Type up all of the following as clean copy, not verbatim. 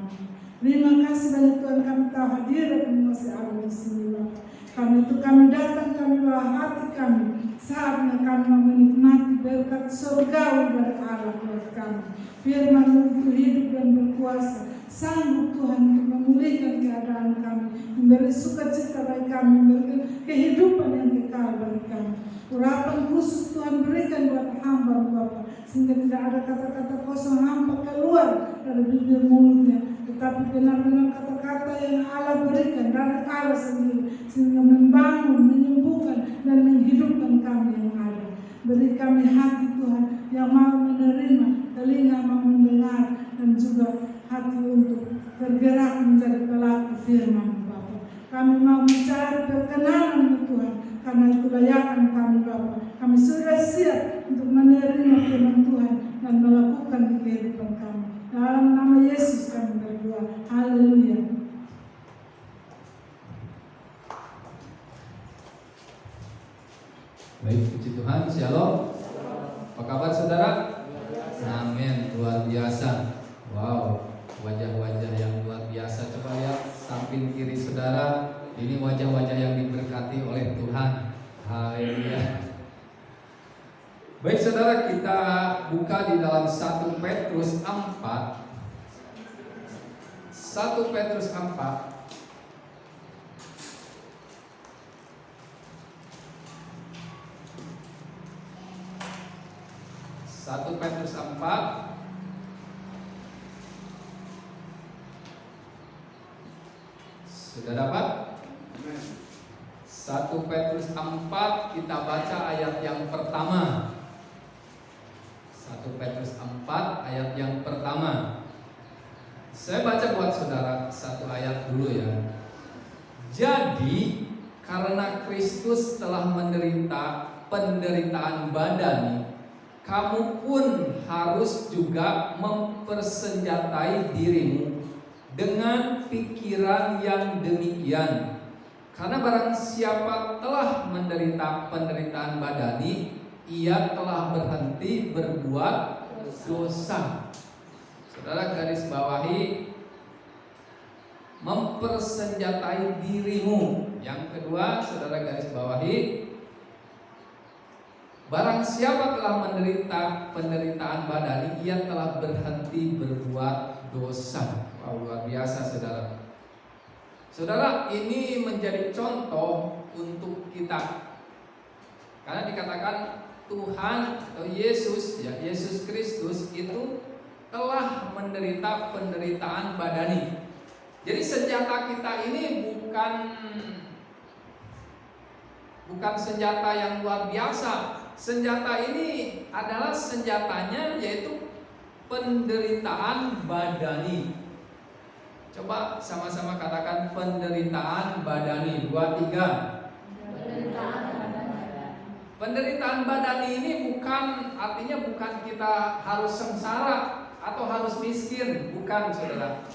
kami. Terima kasih banyak Tuhan, kami tahu hadirat masih ada di sini Bapak. Kami datang, kami bawa hati kami. Saatnya kami menikmati berkat surgawi dari Allah buat kami. Firman itu hidup dan berkuasa. Sanggup Tuhan untuk memulihkan keadaan kami, memberi sukacita bagi kami, memberi kehidupan yang kekal bagi kami. Urapan khusus Tuhan berikan buat hamba Bapak, sehingga tidak ada kata-kata kosong hamba keluar dari bibir mulutnya, tetapi benar-benar kata-kata yang Allah berikan dari Allah sendiri, sehingga membangun, menyembuhkan, dan menghidupkan kami yang ada. Beri kami hati Tuhan yang mau menerima, telinga mau mendengar, dan juga hati untuk bergerak menjadi pelaku firman Bapa. Kami mau mencari perkenanan Tuhan, karena itu layakan kami Bapa. Kami sudah siap untuk menerima firman Tuhan dan melakukan di kehidupan kami. Dalam nama Yesus kami berdoa. Haleluya. Baik, puji Tuhan, shalom. Apa kabar saudara? Amin, luar biasa. Wow, wajah-wajah yang luar biasa. Coba lihat samping kiri saudara. Ini wajah-wajah yang diberkati oleh Tuhan. Haleluya. Baik saudara, kita buka di dalam 1 Petrus 4. 1 Petrus 4. 1 Petrus 4 sudah dapat? 1 Petrus 4 kita baca ayat yang pertama. 1 Petrus 4 ayat yang pertama. Saya baca buat saudara satu ayat dulu ya. Jadi karena Kristus telah menderita penderitaan badani, kamu pun harus juga mempersenjatai dirimu dengan pikiran yang demikian. Karena barang siapa telah menderita penderitaan badani, ia telah berhenti berbuat dosa. Saudara garis bawahi, mempersenjatai dirimu. Yang kedua, saudara garis bawahi, barang siapa telah menderita penderitaan badani, ia telah berhenti berbuat dosa. Wow, luar biasa saudara. Saudara, ini menjadi contoh untuk kita. Karena dikatakan Tuhan atau Yesus, ya Yesus Kristus itu telah menderita penderitaan badani. Jadi senjata kita ini bukan senjata yang luar biasa. Senjata ini adalah senjatanya yaitu penderitaan badani. Coba sama-sama katakan penderitaan badani. 2, 3. Penderitaan badani ini artinya bukan kita harus sengsara atau harus miskin, bukan saudara.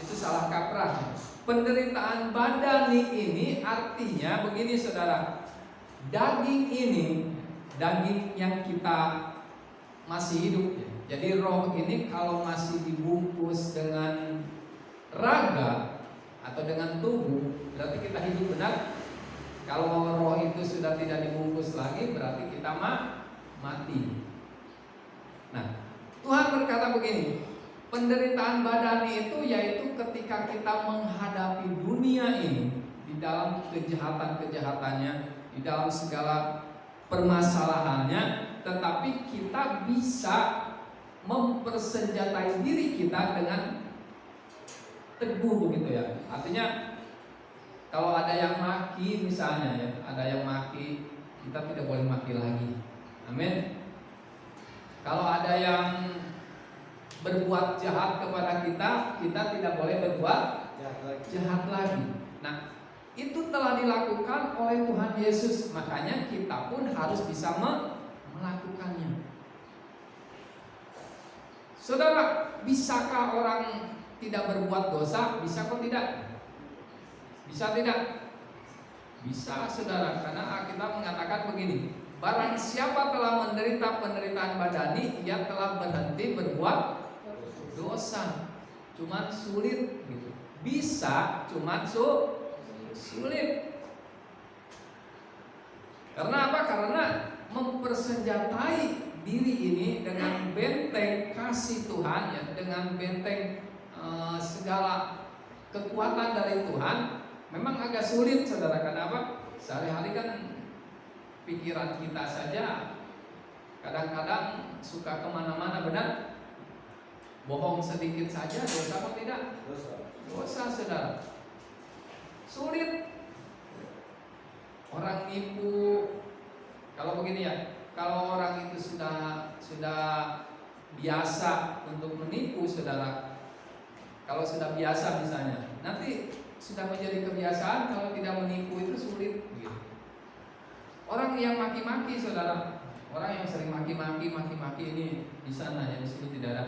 Itu salah kaprah. Penderitaan badani ini artinya begini saudara. Daging ini, daging yang kita masih hidup ya. Jadi roh ini kalau masih dibungkus dengan raga atau dengan tubuh, berarti kita hidup benar. Kalau roh itu sudah tidak dibungkus lagi, berarti kita mati. Nah, Tuhan berkata begini, penderitaan badani itu yaitu ketika kita menghadapi dunia ini di dalam kejahatan-kejahatannya, di dalam segala permasalahannya, tetapi kita bisa mempersenjatai diri kita dengan teguh begitu ya. Artinya kalau ada yang maki misalnya ya, ada yang maki, kita tidak boleh maki lagi. Amin. Kalau ada yang berbuat jahat kepada kita, kita tidak boleh berbuat jahat lagi. Nah, itu telah dilakukan oleh Tuhan Yesus, makanya kita pun harus bisa melakukannya. Saudara, bisakah orang tidak berbuat dosa? Bisa kok tidak? Bisa tidak? Bisa saudara, karena Alkitab mengatakan begini, barang siapa telah menderita penderitaan badani, ia telah berhenti berbuat dosa. cuman sulit gitu. Bisa, cuman sulit. Karena apa? Karena mempersenjatai diri ini dengan benteng kasih Tuhan, ya, dengan benteng segala kekuatan dari Tuhan, memang agak sulit, saudara. Kenapa? Sehari-hari kan pikiran kita saja kadang-kadang suka kemana-mana, benar? Bohong sedikit saja dosa apa tidak? Dosa, saudara. Sulit. Orang nipu, kalau begini ya, kalau orang itu sudah biasa untuk menipu, saudara. Kalau sudah biasa misalnya, nanti sudah menjadi kebiasaan, kalau tidak menipu itu sulit gitu. Orang yang maki-maki, saudara, orang yang sering maki-maki ini di sana, ya, di sini tidak ada.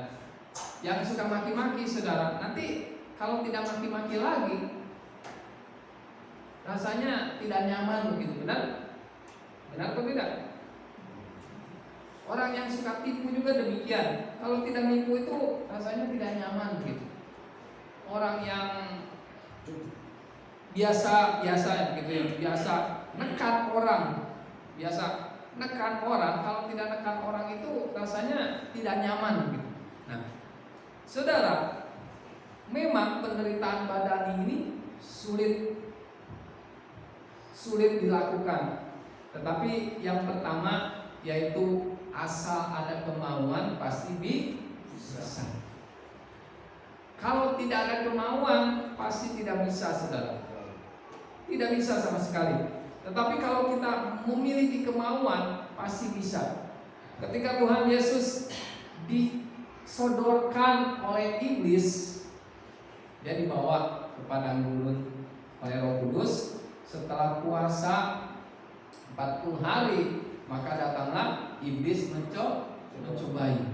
Yang suka maki-maki, saudara, nanti kalau tidak maki-maki lagi, rasanya tidak nyaman begitu, benar? Benar atau tidak? Orang yang suka tipu juga demikian. Kalau tidak nipu itu rasanya tidak nyaman gitu. Orang yang biasa gitu ya, biasa nekan orang, kalau tidak nekan orang itu rasanya tidak nyaman gitu. Nah, saudara, memang penderitaan badan ini sulit dilakukan. Tetapi yang pertama yaitu asal ada kemauan pasti bisa. Kalau tidak ada kemauan pasti tidak bisa, saudara. Tidak bisa sama sekali. Tetapi kalau kita memiliki kemauan pasti bisa. Ketika Tuhan Yesus disodorkan oleh iblis, dia dibawa ke padang gurun oleh Roh Kudus. Setelah puasa 40 hari, maka datanglah iblis mencobai.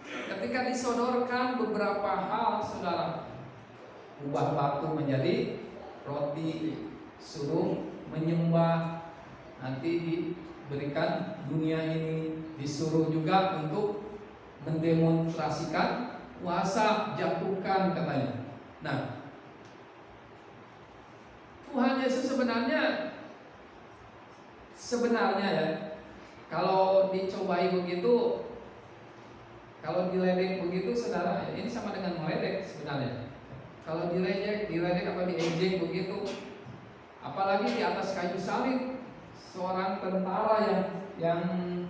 Ketika disodorkan beberapa hal, saudara, ubah batu menjadi roti, suruh menyembah, nanti diberikan dunia ini, disuruh juga untuk mendemonstrasikan puasa, jatuhkan katanya. Nah, Tuhan Yesus sebenarnya ya, kalau dicobai begitu, kalau diledek begitu, saudara, ini sama dengan meledek sebenarnya. Kalau diledek atau diejek begitu, apalagi di atas kayu salib, seorang tentara yang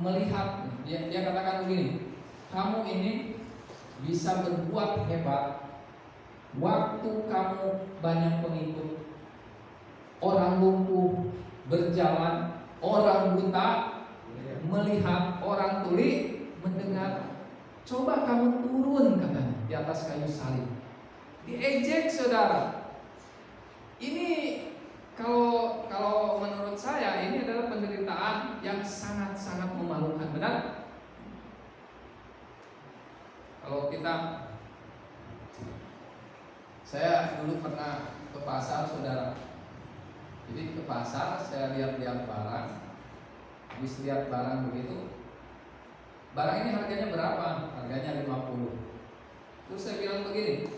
melihat, dia katakan begini, kamu ini bisa berbuat hebat waktu kamu banyak pengikut. Orang lumpuh berjalan, orang buta melihat, orang tuli mendengar. Coba kamu turun, katanya, di atas kayu salib. Diejek, saudara. Ini kalau menurut saya ini adalah penderitaan yang sangat-sangat memalukan, benar? Kalau saya dulu pernah ke pasar, saudara. Jadi ke pasar, saya lihat-lihat barang. Habis lihat barang begitu, barang ini harganya berapa? Harganya 50. Terus saya bilang begini,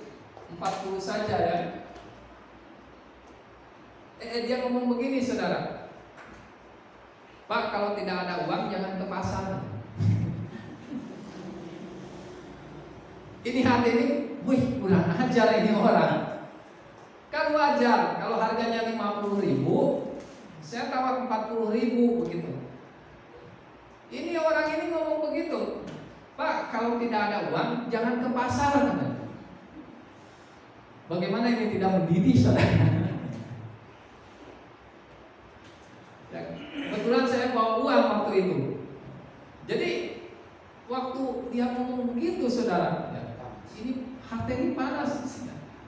40 saja ya. Dia ngomong begini, saudara, Pak, kalau tidak ada uang jangan ke pasar. Ini hati ini, wih, kurang ajar ini orang. Kan wajar kalau harganya 50.000, saya tawar 40.000 begitu. Ini orang ini ngomong begitu, Pak, kalau tidak ada uang jangan ke pasar. Bagaimana ini tidak mendidik, saudara? Ya, kebetulan saya bawa uang waktu itu. Jadi waktu dia ngomong begitu, saudara, ya, ini hati ini panas.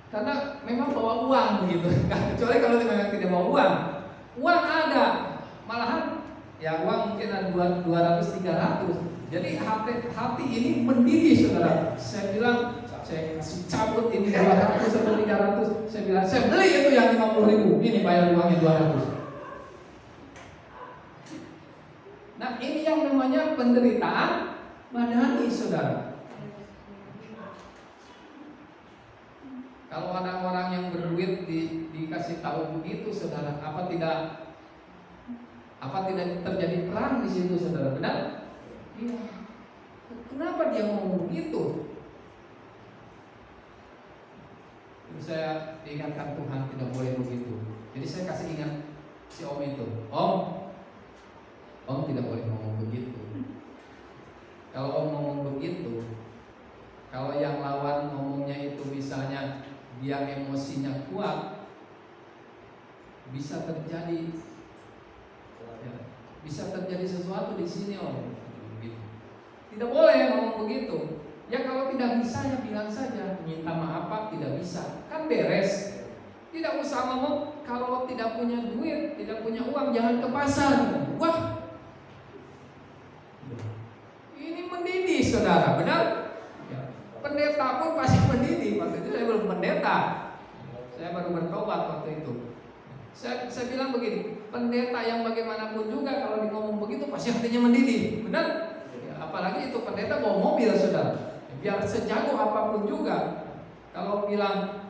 Karena memang bawa uang begitu. Kecuali kalau memang tidak bawa uang. Uang ada, malahan ya uang mungkin ada 200-300. Jadi hati ini mendidih, saudara. Saya bilang, saya kasih cabut ini 200 atau 300. Saya bilang, saya beli itu yang 50.000. Ini bayar uangnya 200. Nah, ini yang namanya penderitaan badani, saudara. Kalau ada orang yang berduit dikasih tahu begitu, saudara, apa tidak terjadi perang di situ, saudara? Benar? Iya. Kenapa dia ngomong begitu? Saya ingatkan Tuhan tidak boleh begitu. Jadi saya kasih ingat si Om itu, Om tidak boleh ngomong begitu. Kalau Om ngomong begitu, kalau yang lawan ngomongnya itu misalnya dia emosinya kuat, bisa terjadi sesuatu di sini, Om. Tidak boleh ngomong begitu. Ya kalau tidak bisa ya bilang saja, minta maaf Pak, tidak bisa, kan beres. Tidak usah ngomong kalau tidak punya duit, tidak punya uang jangan ke pasar. Wah, ini mendidih, saudara, benar? Ya. Pendeta pun pasti mendidih. Waktu itu saya belum pendeta, saya baru bertobat waktu itu. Saya bilang begini, pendeta yang bagaimanapun juga kalau ngomong begitu pasti hatinya mendidih, benar? Ya, apalagi itu pendeta bawa mobil, saudara. Biar sejago apapun juga, kalau bilang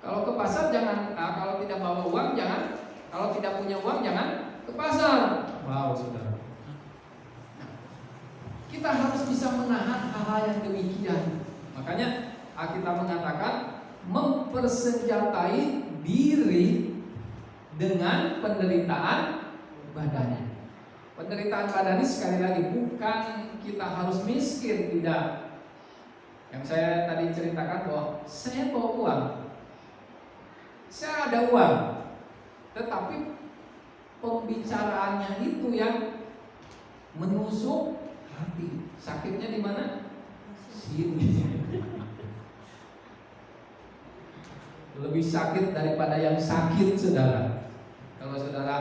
kalau ke pasar jangan, kalau tidak bawa uang jangan, kalau tidak punya uang jangan ke pasar. Wow, saudara. Kita harus bisa menahan hal-hal yang demikian. Makanya kita mengatakan mempersenjatai diri dengan penderitaan badannya. Penderitaan badan ini sekali lagi bukan kita harus miskin, tidak. Yang saya tadi ceritakan bahwa saya bawa uang, saya ada uang, tetapi pembicaraannya itu yang menusuk hati. Sakitnya di mana? Sini. Lebih sakit daripada yang sakit, saudara. Kalau saudara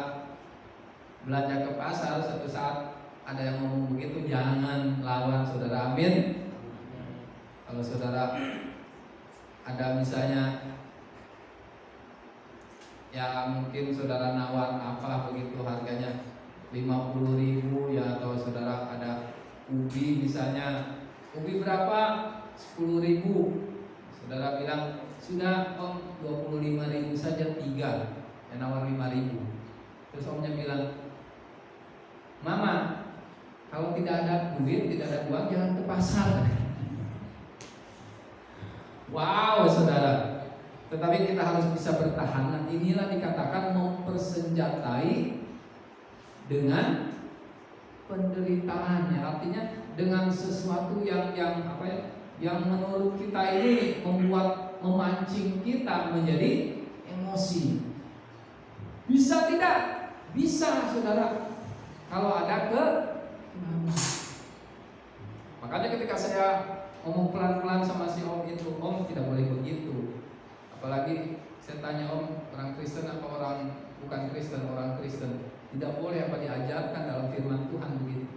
belanja ke pasar, suatu saat ada yang ngomong begitu, jangan lawan, saudara. Amin. Kalau saudara ada misalnya ya mungkin saudara nawar apa begitu harganya 50.000 ya, atau saudara ada ubi misalnya, ubi berapa? 10.000. Saudara bilang sudah Om 25.000 saja 3, yang nawar 5.000. Terus Omnya bilang, Mama, kalau tidak ada duit, tidak ada uang jangan ke pasar. Wow, saudara. Tetapi kita harus bisa bertahan. Nah, inilah dikatakan mempersenjatai dengan penderitaan. Artinya dengan sesuatu yang yang menurut kita ini memancing kita menjadi emosi. Bisa tidak? Bisa, saudara. Kalau ada makanya ketika saya ngomong pelan-pelan sama si Om itu, Om tidak boleh begitu. Apalagi saya tanya Om, orang Kristen apa orang bukan Kristen? Orang Kristen. Tidak boleh apa diajarkan dalam firman Tuhan begitu.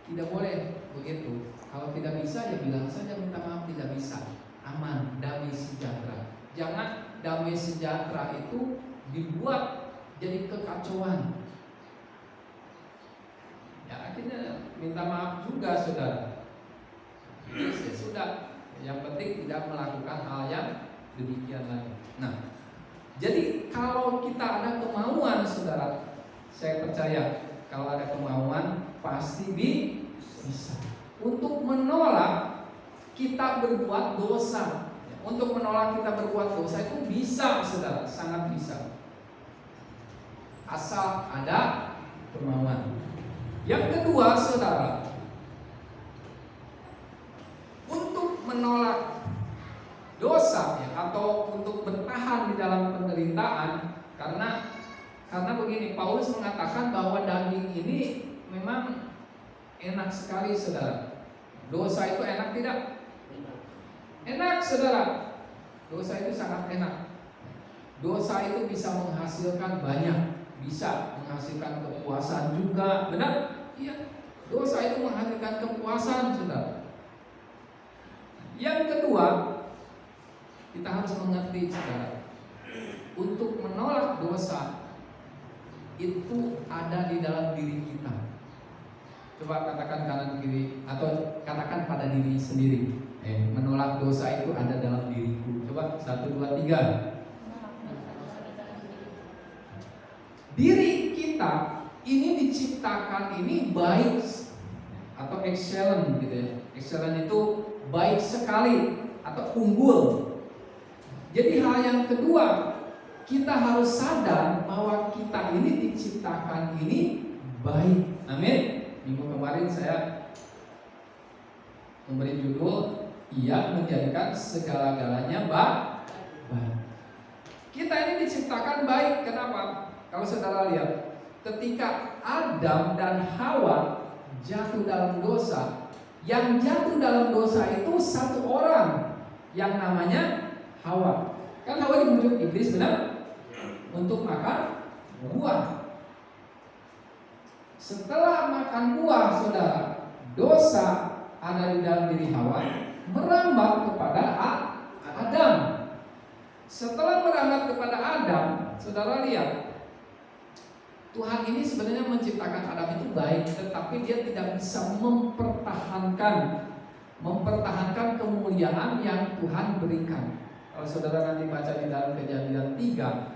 Tidak boleh begitu. Kalau tidak bisa ya bilang saja minta maaf tidak bisa. Aman, damai sejahtera. Jangan damai sejahtera itu dibuat jadi kekacauan. Ya akhirnya minta maaf juga, saudara. Ya sudah, yang penting tidak melakukan hal yang demikian lagi. Nah, jadi kalau kita ada kemauan, saudara, saya percaya kalau ada kemauan pasti bisa. Untuk menolak kita berbuat dosa, untuk menolak kita berbuat dosa itu bisa, saudara, sangat bisa. Asal ada kemauan. Yang kedua, saudara, untuk menolak dosa ya, atau untuk bertahan di dalam penderitaan, karena begini, Paulus mengatakan bahwa daging ini memang enak sekali, saudara. Dosa itu enak tidak? Enak, saudara. Dosa itu sangat enak. Dosa itu bisa menghasilkan banyak, bisa menghasilkan kepuasan juga, benar? Iya. Dosa itu menghasilkan kepuasan, saudara. Yang kedua, kita harus mengerti, saudara, untuk menolak dosa itu ada di dalam diri kita. Coba katakan kanan kiri atau katakan pada diri sendiri. Menolak dosa itu ada dalam diriku. Coba Jawab 1, 2, 3. Diri kita ini diciptakan ini baik atau excellent gitu ya. Excellent itu baik sekali atau unggul. Jadi hal yang kedua, kita harus sadar bahwa kita ini diciptakan ini baik. Amin. Minggu kemarin saya memberi judul Ia menjadikan segala-galanya baik. Kita ini diciptakan baik. Kenapa? Kalau saudara lihat, ketika Adam dan Hawa jatuh dalam dosa, yang jatuh dalam dosa itu satu orang yang namanya Hawa. Kan Hawa dibujuk iblis, benar? Untuk makan buah. Setelah makan buah, saudara, dosa ada di dalam diri Hawa merambat kepada Adam. Setelah merambat kepada Adam, saudara lihat, Tuhan ini sebenarnya menciptakan Adam itu baik, tetapi dia tidak bisa mempertahankan kemuliaan yang Tuhan berikan. Kalau saudara nanti baca di dalam Kejadian 3,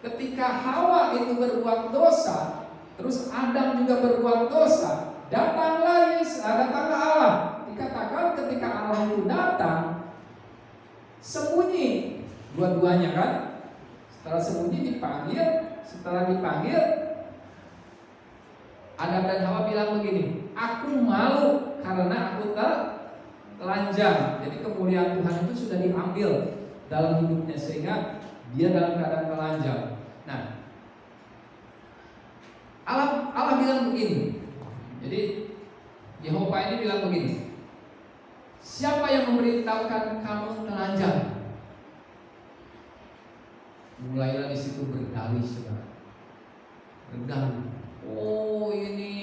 ketika Hawa itu berbuat dosa, terus Adam juga berbuat dosa, datanglah Allah. Dikatakan ketika Allah itu datang, sembunyi dua-duanya kan. Setelah sembunyi setelah dipanggil, Adam dan Hawa bilang begini, aku malu karena aku telanjang. Jadi kemuliaan Tuhan itu sudah diambil dalam hidupnya sehingga dia dalam keadaan telanjang. Nah, Allah bilang begini. Jadi Yehova ini bilang begini, siapa yang memberitahukan kamu telanjang? Mulailah di situ berdalih, saudara. Berdalih. Oh, ini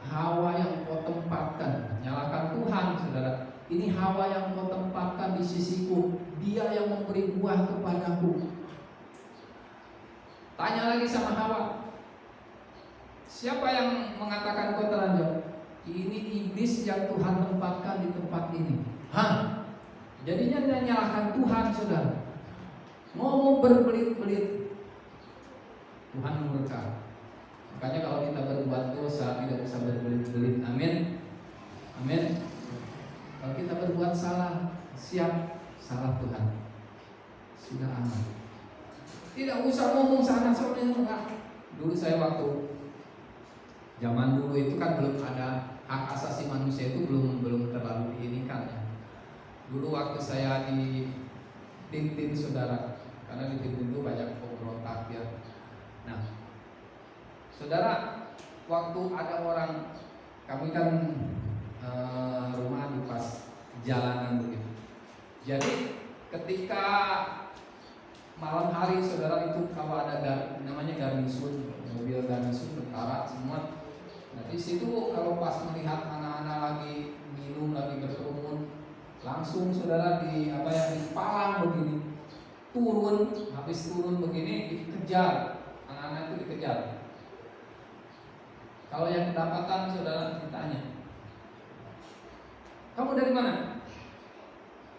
Hawa yang kau tempatkan. Nyalakan Tuhan, saudara. Ini Hawa yang kau tempatkan di sisiku. Dia yang memberi buah kepadaku. Tanya lagi sama Hawa, siapa yang mengatakan kau telanjang? Ini iblis yang Tuhan tempatkan di tempat ini. Hah? Jadinya dia nyalakan Tuhan, saudara. Ngomong berbelit-belit, Tuhan murka. Makanya kalau kita berbuat dosa tidak bisa berbelit-belit. Amin. Amin. Kalau kita berbuat salah, siap salah Tuhan. Sudah aman. Tidak usah ngomong sana sini. Dulu saya waktu zaman dulu itu kan belum ada hak asasi manusia, itu belum terlalu diinikan ya. Dulu waktu saya di Tintin, saudara, karena di Tintin itu banyak pemberontak ya. Nah, saudara, waktu ada orang, kami kan rumah di pas jalanan begitu. Jadi ketika malam hari, saudara, itu kalau ada namanya garnisun, mobil garnisun, tentara semua. Nah, di situ kalau pas melihat anak-anak lagi minum, lagi berkerumun, langsung saudara dipalang begini, habis turun begini dikejar, anak-anak itu dikejar. Kalau yang kedapatan, saudara, ditanya, kamu dari mana?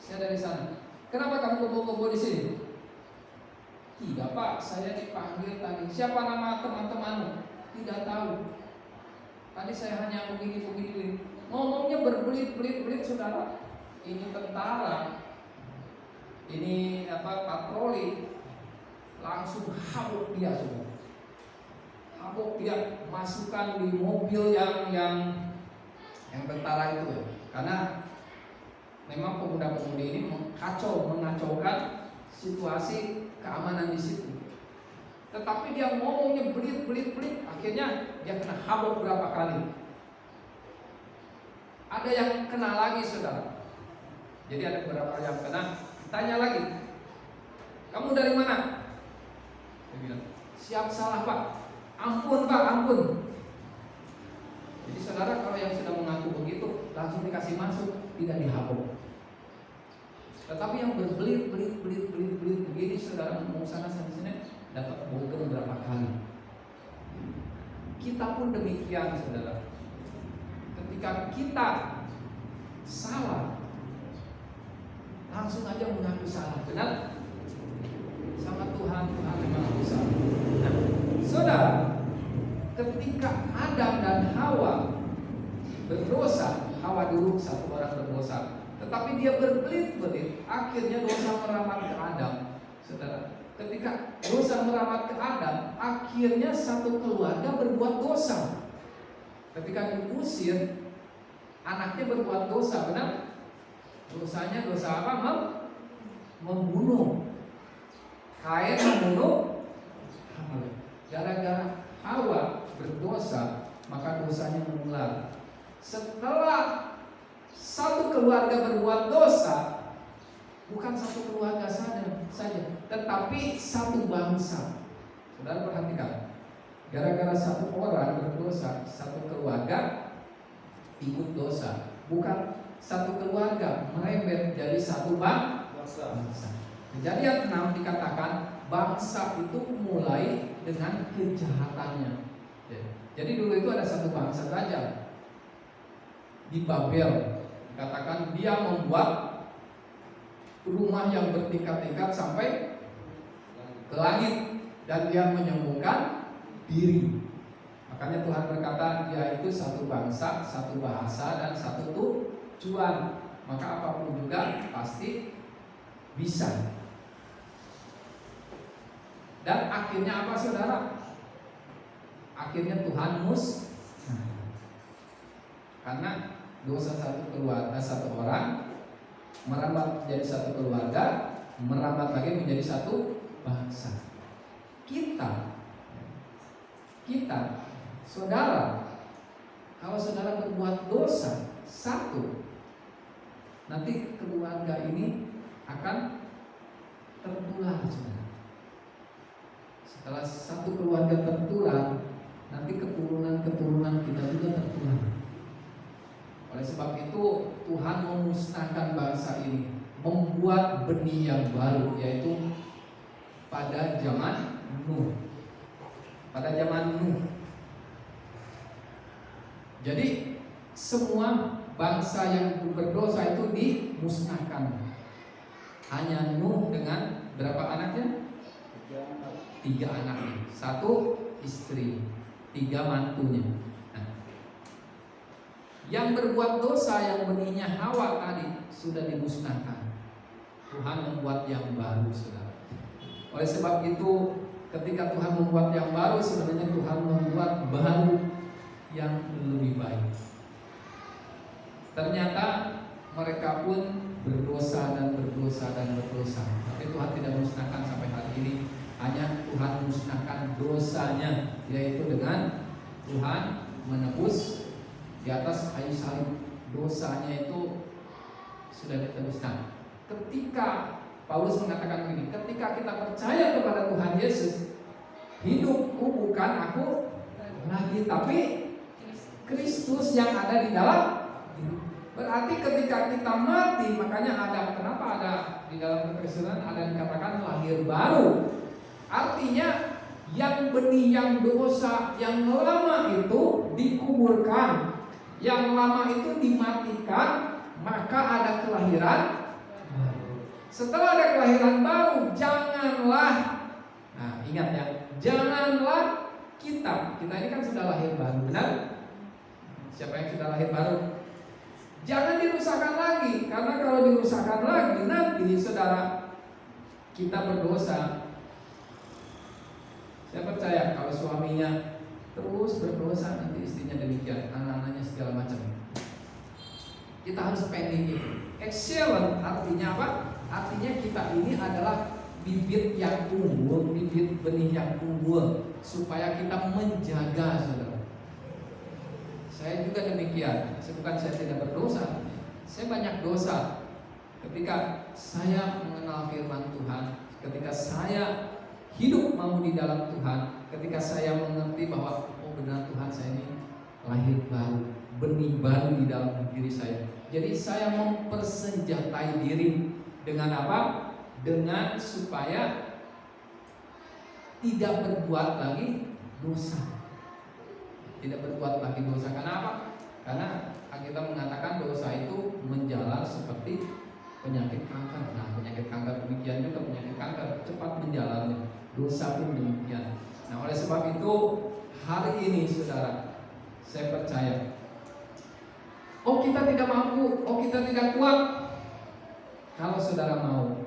Saya dari sana. Kenapa kamu kumpul-kumpul di sini? Tidak, Pak, saya dipanggil tadi. Siapa nama teman-temanmu? Tidak tahu. Tadi saya hanya begini. Ngomongnya berbelit-belit, saudara. Ini tentara, ini patroli, langsung habuk dia, saudara. Habuk dia, masukkan di mobil yang tentara itu ya. Karena memang pemuda-pemudi ini mengacaukan situasi keamanan di situ. Tetapi dia ngomongnya belit, akhirnya dia kena habuk berapa kali. Ada yang kena lagi, saudara. Jadi ada beberapa yang kena. Tanya lagi, kamu dari mana? Dia bilang, siap salah, Pak. Ampun, Pak, ampun. Jadi saudara, kalau yang sudah mengaku begitu, langsung dikasih masuk, tidak dihabuk. Tetapi yang berbelit begini, saudara, mau sana sini, dapat bogem berapa kali. Kita pun demikian, saudara. Ketika kita salah, langsung aja mengaku salah. Benar? Sama Tuhan mengaku salah. Nah, saudara, ketika Adam dan Hawa berdosa, Hawa dulu satu orang berdosa, tetapi dia berbelit-belit, akhirnya dosa merambat ke Adam. Saudara, ketika dosa merambat ke Adam, akhirnya satu keluarga berbuat dosa. Ketika diusir, anaknya berbuat dosa, benar? Dosanya dosa apa? Membunuh. Kain membunuh Habel. Gara-gara Hawa berdosa, maka dosanya menular. Setelah satu keluarga berbuat dosa, bukan satu keluarga saja, tetapi satu bangsa. Saudara perhatikan, gara-gara satu orang berdosa, satu keluarga ikut dosa. Bukan satu keluarga merembet jadi satu bangsa. Kejadian 6 dikatakan bangsa itu mulai dengan kejahatannya. Jadi dulu itu ada satu bangsa raja di Babel. Dikatakan dia membuat rumah yang bertingkat-tingkat sampai ke langit, dan dia menyembuhkan diri. Makanya Tuhan berkata dia itu satu bangsa, satu bahasa, dan satu tujuan. Maka apapun juga pasti bisa. Dan akhirnya apa, saudara? Akhirnya Tuhan karena dosa satu keluarga, satu orang merambat menjadi satu keluarga, merambat lagi menjadi satu bangsa. Kita, saudara, kalau saudara berbuat dosa satu, nanti keluarga ini akan tertular, saudara. Setelah satu keluarga tertular, nanti keturunan kita juga tertular. Oleh sebab itu Tuhan memusnahkan bangsa ini, membuat benih yang baru, yaitu pada zaman Nuh. Jadi semua bangsa yang berdosa itu dimusnahkan. Hanya Nuh dengan berapa anaknya? 3 anaknya, 1 istri, 3 mantunya. Yang berbuat dosa, yang benihnya Hawa tadi sudah dimusnahkan. Tuhan membuat yang baru, saudara. Oleh sebab itu, ketika Tuhan membuat yang baru, sebenarnya Tuhan membuat baru yang lebih baik. Ternyata mereka pun berdosa dan berdosa. Tapi Tuhan tidak musnahkan sampai hari ini. Hanya Tuhan musnahkan dosanya, yaitu dengan Tuhan menebus di atas kayu salib. Dosanya itu sudah ditebuskan. Ketika Paulus mengatakan begini, ketika kita percaya kepada Tuhan Yesus, hidupku bukan aku lagi, tapi Kristus yang ada di dalam. Berarti ketika kita mati, makanya ada, kenapa ada di dalam kekristenan ada dikatakan lahir baru. Artinya yang benih yang dosa yang lama itu dikuburkan, yang lama itu dimatikan, maka ada kelahiran baru. Setelah ada kelahiran baru, janganlah, nah ingat ya, janganlah kita ini kan sudah lahir baru, benar? Siapa yang sudah lahir baru? Jangan dirusakkan lagi, karena kalau dirusakkan lagi nanti saudara kita berdosa. Saya percaya kalau suaminya terus berdosa, nanti istrinya demikian, anak-anaknya segala macam. Kita harus pending itu. Excellent artinya apa? Artinya kita ini adalah bibit yang unggul, bibit benih yang unggul, supaya kita menjaga, saudara. Saya juga demikian. Bukan saya tidak berdosa, saya banyak dosa. Ketika saya mengenal firman Tuhan, ketika saya hidup mau di dalam Tuhan, ketika saya mengerti bahwa oh benar Tuhan, saya ini lahir baru, benih baru di dalam diri saya. Jadi saya mempersenjatai diri dengan apa? Dengan supaya tidak berbuat lagi dosa. Tidak berbuat lagi dosa. Karena apa? Karena kita mengatakan dosa itu menjalar seperti penyakit kanker. Nah, penyakit kanker demikian juga, penyakit kanker cepat menjalarnya. Dosa pun demikian. Nah, oleh sebab itu hari ini saudara, saya percaya, oh kita tidak mampu, oh kita tidak kuat. Kalau saudara mau,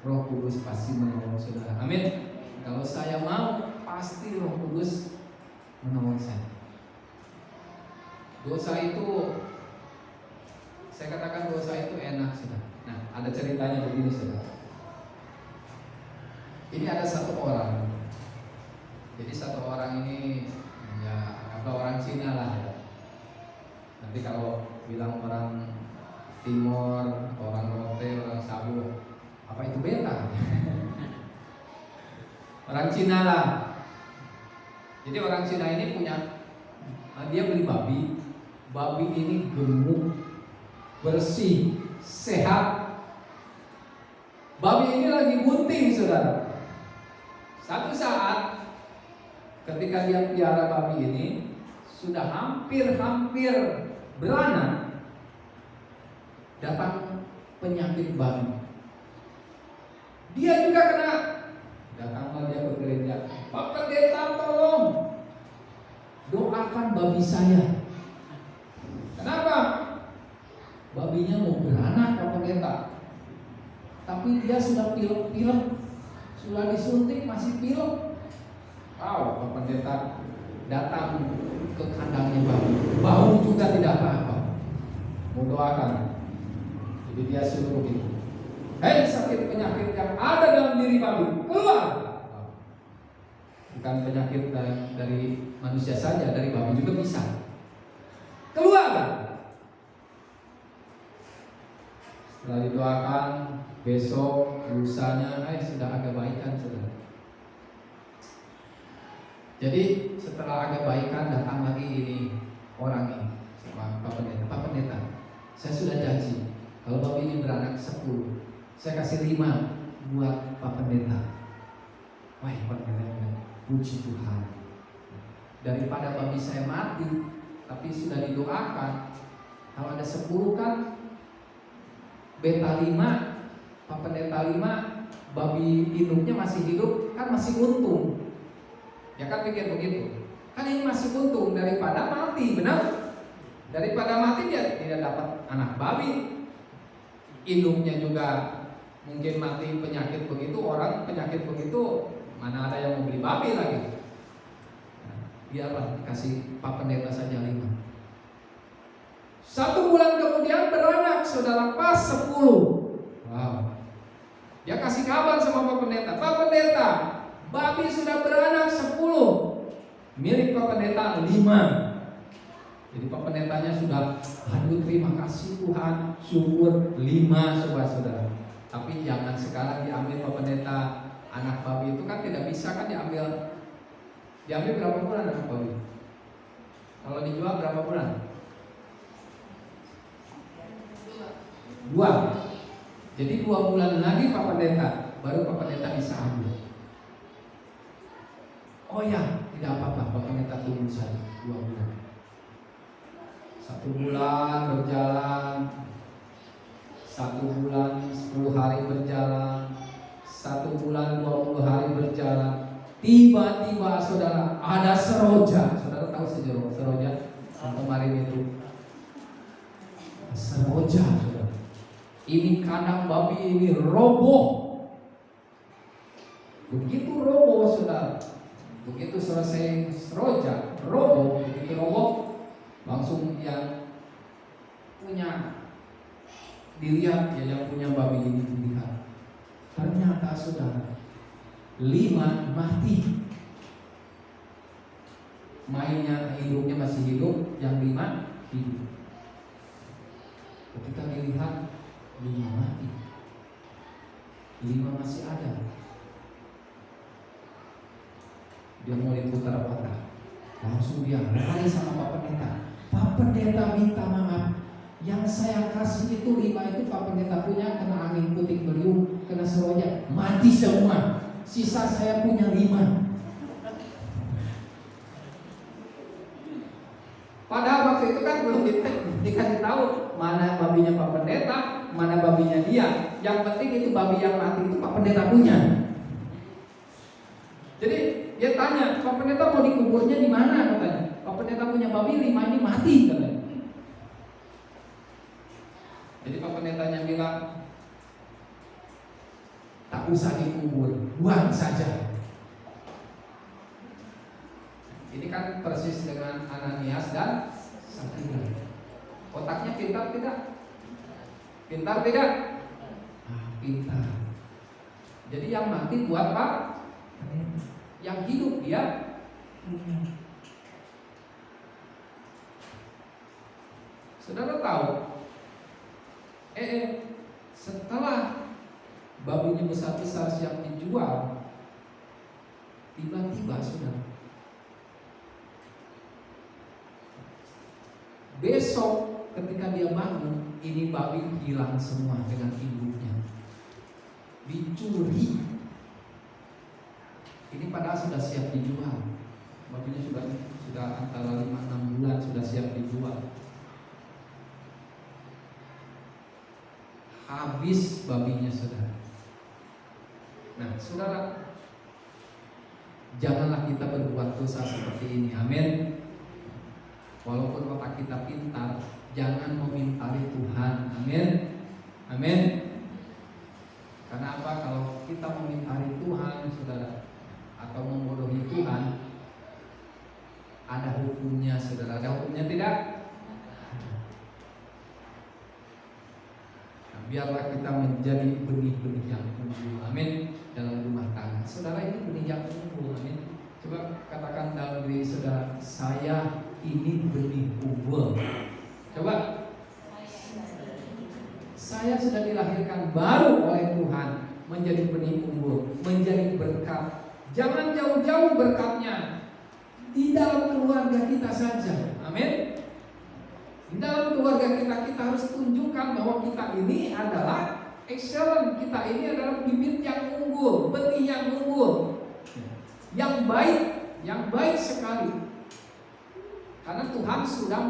Roh Kudus pasti menolong saudara. Amin. Kalau saya mau, pasti Roh Kudus menolong saya. Dosa itu, saya katakan dosa itu enak saudara. Nah, ada ceritanya begini saudara. Ini ada satu orang. Jadi satu orang ini, ya apa, orang Cina lah. Nanti kalau bilang orang Timor, orang Rote, orang Sabu, apa itu beta? Orang Cina lah. Jadi orang Cina ini punya, dia beli babi. Babi ini gemuk, bersih, sehat. Babi ini lagi bunting saudara. Satu saat ketika dia piara babi ini sudah hampir beranak, datang penyakit babi. Dia juga kena. Datanglah dia ke gereja. Pak Pendeta tolong doakan babi saya. Kenapa? Babinya mau beranak Pak Pendeta, tapi dia sudah pilek-pilek, sudah disuntik masih pilek. Wow, Pak Pendeta datang ke kandangnya babi, bau juga tidak apa-apa, mau doakan. Jadi dia suruh begitu, hei sakit penyakit yang ada dalam diri babi, keluar. Bukan penyakit dari manusia saja, dari babi juga bisa. Keluar. Setelah didoakan, besok lusanya sudah agak baikan saudara. Jadi setelah agak baikan datang lagi ini orang ini sama Pak Pendeta. Pak Pendeta, saya sudah janji kalau babi ini beranak 10, saya kasih 5 buat Pak Pendeta. Wah, Pak Pendeta, puji Tuhan. Daripada babi saya mati, tapi sudah didoakan. Kalau ada 10 kan beta 5, Pak Pendeta 5, babi induknya masih hidup, kan masih untung. Ya kan pikir begitu. Kan ini masih untung daripada mati, benar? Daripada mati dia tidak dapat anak babi. Induknya juga mungkin mati penyakit begitu, orang penyakit begitu, mana ada yang mau beli babi lagi. Biarlah kasih Pak Pendeta saja 5. 1 bulan kemudian beranak saudara, pas 10. Wow. Dia kasih kabar sama Pak Pendeta, Pak Pendeta, babi sudah beranak 10, milik Pak Pendeta 5. Jadi Pak Pendetanya sudah, aduh terima kasih Tuhan, syukur 5 saudara. Tapi jangan sekarang diambil Pak Pendeta. Anak babi itu kan tidak bisa kan diambil. Diambil berapa bulan anak babi? Kalau dijual berapa bulan? 2. Jadi 2 bulan lagi Pak Pendeta, baru Pak Pendeta bisa ambil. Oh ya, tidak apa-apa, Pak Pendeta tunggu saja 2 bulan. 1 bulan berjalan, 1 bulan 10 hari berjalan, 1 bulan 20 hari berjalan. Tiba-tiba saudara ada seroja. Saudara tahu seroja? Yang kemarin itu seroja saudara. Ini kandang babi ini roboh. Begitu roboh saudara, begitu selesai seroja, roboh, begitu roboh, langsung yang punya dilihat, ya yang punya babi ini dilihat. Ternyata saudara 5 mati. Mainnya hidupnya masih hidup, yang 5 hidup. Ketika dilihat 5 mati, 5 masih ada. Dia mau diputar otak, langsung dia lari sama Pak Pendeta. Pak Pendeta minta maaf, yang saya kasih itu 5 itu Pak Pendeta punya, kena angin puting beliung, kena seroja, mati semua. Sisa saya punya 5. Padahal waktu itu kan belum dikasih tahu mana babinya Pak Pendeta, mana babinya dia. Yang penting itu babi yang mati itu Pak Pendeta punya. Jadi dia tanya, Pak Pendeta mau dikuburnya di mana katanya? Pak Pendeta punya babi 5 ini mati katanya. Jadi Pak Pendetanya bilang, tak usah dikubur, buang saja. Ini kan persis dengan Ananias dan Safira. Otaknya pintar tidak? Pintar tidak? Pintar. Jadi yang mati buat Pak, yang hidup dia. Saudara tahu? Setelah babinya besar-besar siap dijual, tiba-tiba saudara, besok ketika dia bangun, ini babi hilang semua dengan induknya, dicuri. Ini padahal sudah siap dijual. Babinya sudah antara 5-6 bulan sudah siap dijual. Habis babinya saudara. Nah saudara, janganlah kita berbuat dosa seperti ini. Amin. Walaupun otak kita pintar, jangan memintari Tuhan. Amin. Amin. Karena apa? Kalau kita memintari Tuhan, saudara, atau membodohi Tuhan, ada hukumnya, saudara. Ada hukumnya tidak? Nah, biarlah kita menjadi benih-benih yang unggul. Amin. Dalam rumah tangga, saudara, ini benih yang unggul. Amin. Coba katakan dalam diri saudara, saya ini benih unggul. Coba. Saya sudah dilahirkan baru oleh Tuhan menjadi benih unggul, menjadi berkat. Jangan jauh-jauh berkatnya, di dalam keluarga kita saja. Amin. Di dalam keluarga kita harus tunjukkan bahwa kita ini adalah excellent. Kita ini adalah bibit yang unggul, benih yang unggul, yang baik sekali. Karena Tuhan sudah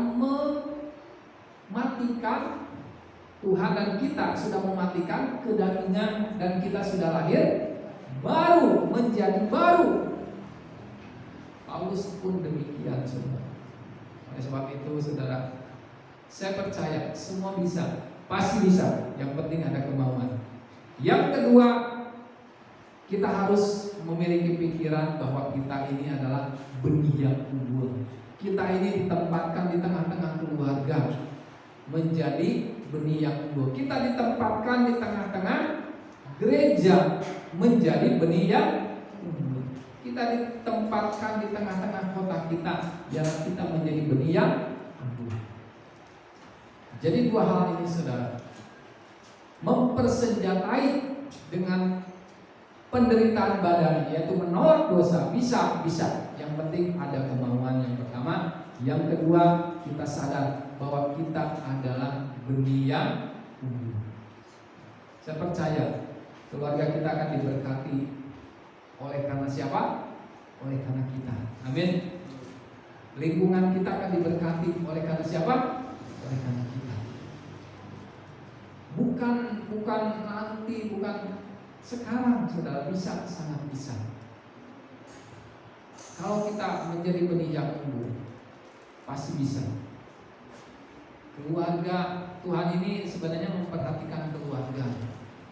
mematikan, Tuhan dan kita sudah mematikan kedagingan, dan kita sudah lahir baru, menjadi baru. Paulus pun demikian, saudara. Oleh sebab itu, saudara, saya percaya semua bisa, pasti bisa. Yang penting ada kemauan. Yang kedua, kita harus memiliki pikiran bahwa kita ini adalah benih yang unggul. Kita ini ditempatkan di tengah-tengah keluarga menjadi benih yang unggul. Kita ditempatkan di tengah-tengah gereja menjadi benih yang unggul. Kita ditempatkan di tengah-tengah kota kita, biar kita menjadi benih yang unggul. Jadi dua hal ini, saudara, mempersenjatai dengan penderitaan badan, yaitu menolak dosa, bisa. Yang penting ada kemauan, yang pertama. Yang kedua, kita sadar bahwa kita adalah benih yang unggul. Saya percaya keluarga kita akan diberkati oleh karena siapa? Oleh karena kita. Amin. Lingkungan kita akan diberkati oleh karena siapa? Oleh karena kita. Bukan nanti, bukan sekarang, saudara, bisa, sangat bisa. Kalau kita menjadi benih yang unggul, pasti bisa. Keluarga, Tuhan ini sebenarnya memperhatikan keluarga.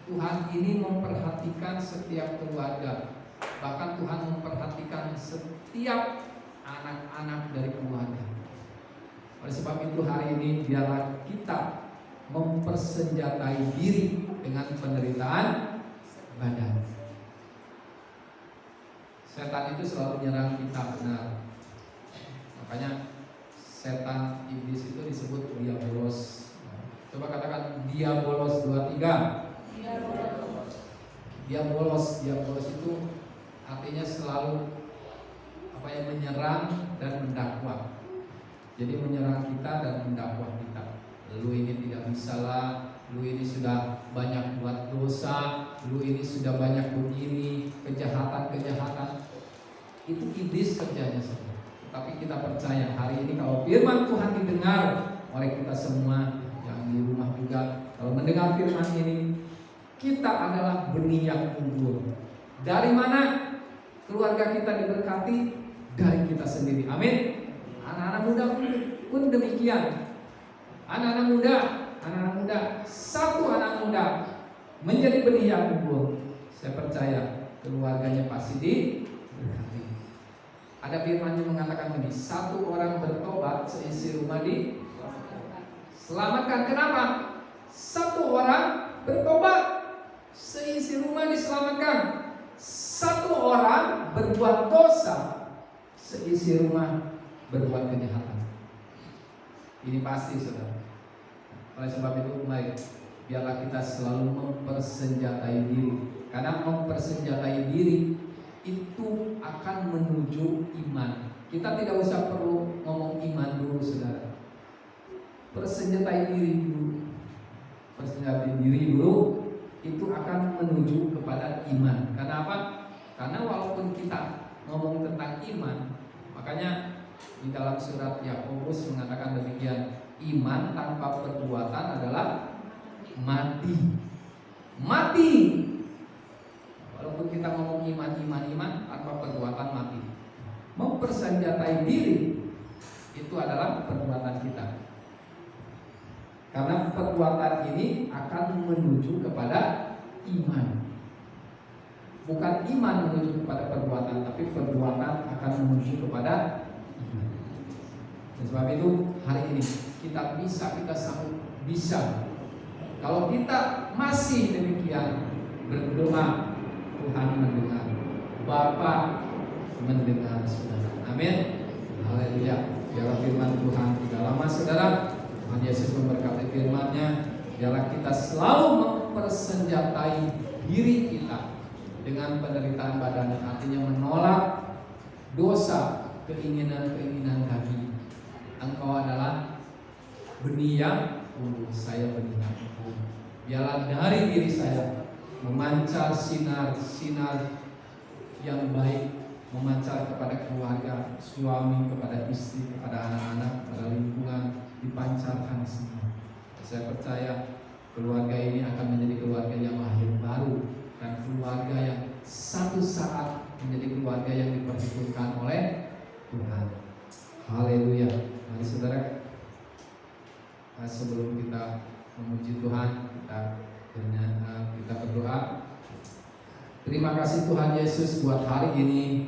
Tuhan ini memperhatikan setiap keluarga. Bahkan Tuhan memperhatikan setiap anak-anak dari keluarga. Oleh sebab itu hari ini biarlah kita mempersenjatai diri dengan penderitaan badan. Setan itu selalu menyerang kita, benar. Makanya setan iblis itu disebut diabolos. Coba katakan diabolos 2, 3. Diabolos itu artinya selalu menyerang dan mendakwa. Jadi menyerang kita dan mendakwa kita. Lu ini tidak bisa lah, lu ini sudah banyak buat dosa, lu ini sudah banyak begini, kejahatan. Itu iblis kerjanya saja. Tapi kita percaya hari ini kalau firman Tuhan didengar oleh kita semua yang di rumah juga, Kalau mendengar firman ini, kita adalah benih yang unggul. Dari mana keluarga kita diberkati? Dari kita sendiri. Amin. Anak-anak muda pun demikian. Anak-anak muda, satu anak muda menjadi benih yang unggul. Saya percaya keluarganya pasti diberkati. Ada firman yang mengatakan begini, satu orang bertobat seisi rumah diselamatkan. Kenapa? Satu orang bertobat seisi rumah diselamatkan. Satu orang berbuat dosa, seisi rumah berbuat kejahatan. Ini pasti, saudara. Oleh sebab itu, mari biarlah kita selalu mempersenjatai diri. Karena mempersenjatai diri itu akan menuju iman. Kita tidak usah perlu ngomong iman dulu, saudara. Persenjatai diri dulu. Persenjatai diri dulu itu akan menuju kepada iman. Karena apa? Karena walaupun kita ngomong tentang iman, makanya di dalam surat Yakobus mengatakan demikian, iman tanpa perbuatan adalah mati. Mati. Walaupun kita ngomong iman tanpa perbuatan mati. Mempersenjatai diri itu adalah perbuatan kita. Karena perbuatan ini akan menuju kepada iman. Bukan iman menuju kepada perbuatan, tapi perbuatan akan menuju kepada iman. Dan sebab itu hari ini kita sanggup bisa. Kalau kita masih demikian berdoa, Tuhan mendengar, Bapa mendengar saudara. Amin. Haleluya. Biarlah firman Tuhan tidak lama, saudara. Tuhan Yesus memberkati firman-Nya. Biarlah kita selalu mempersenjatai diri kita dengan penderitaan badan, artinya menolak dosa, keinginan-keinginan daging. Engkau adalah benih yang unggul, saya benih yang unggul. Biarlah dari diri saya memancar sinar yang baik, memancar kepada keluarga, suami, kepada istri, kepada anak-anak, kepada lingkungan, dipancarkan semua. Saya percaya keluarga ini akan menjadi keluarga yang lahir baru dan keluarga yang satu saat menjadi keluarga yang diperhitungkan oleh Tuhan. Haleluya. Mari saudara, sebelum kita memuji Tuhan, kita berdoa. Terima kasih Tuhan Yesus buat hari ini.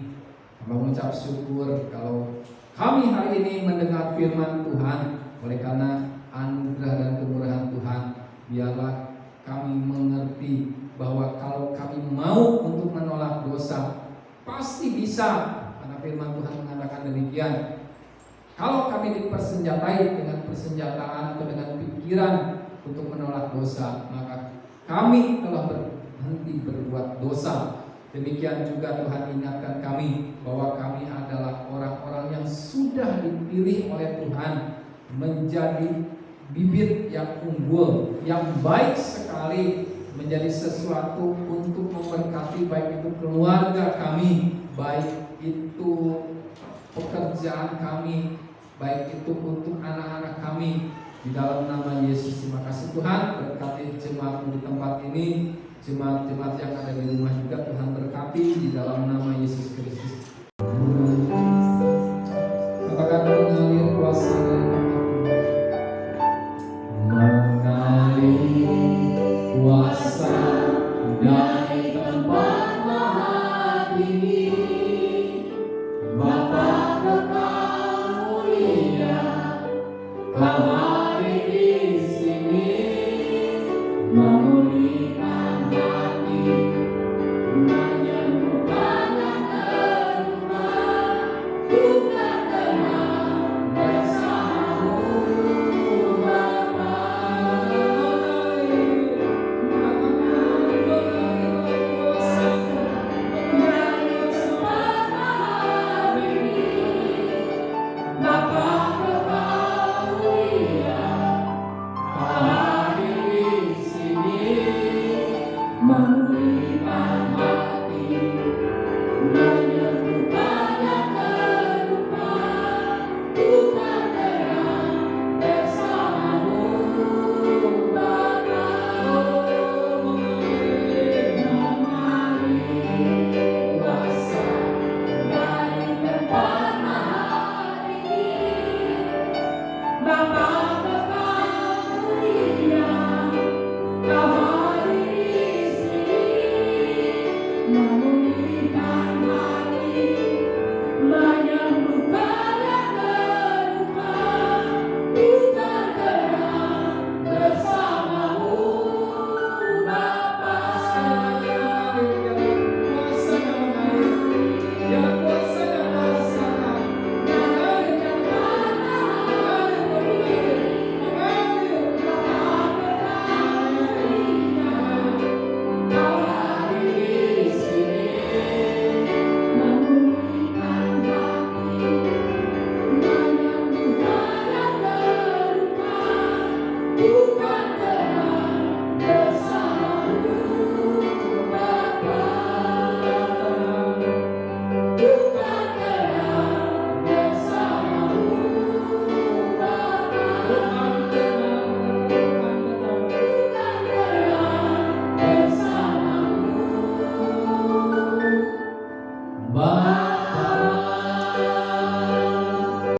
Kami mengucap syukur kalau kami hari ini mendengar firman Tuhan. Oleh karena anugerah dan kemurahan Tuhan, biarlah kami mengerti bahwa kalau kami mau untuk menolak dosa, pasti bisa. Karena firman Tuhan mengatakan demikian. Kalau kami dipersenjatai dengan persenjataan atau dengan pikiran untuk menolak dosa, maka kami telah berhenti berbuat dosa. Demikian juga Tuhan ingatkan kami bahwa kami adalah orang-orang yang sudah dipilih oleh Tuhan menjadi bibit yang unggul, yang baik sekali, menjadi sesuatu untuk memberkati baik itu keluarga kami, baik itu pekerjaan kami, baik itu untuk anak-anak kami. Di dalam nama Yesus, terima kasih Tuhan. Berkati jemaat di tempat ini, jemaat-jemaat yang ada di rumah juga Tuhan berkati di dalam nama Yesus Kristus. Katakan mengalir kuasa dari tempat maha tinggi, Bapa kekal mulia, Kau hari di sini memulihkan hati, menyembuhkan yang terluka, bukan tenang bersamamu Bapa. Memulihkan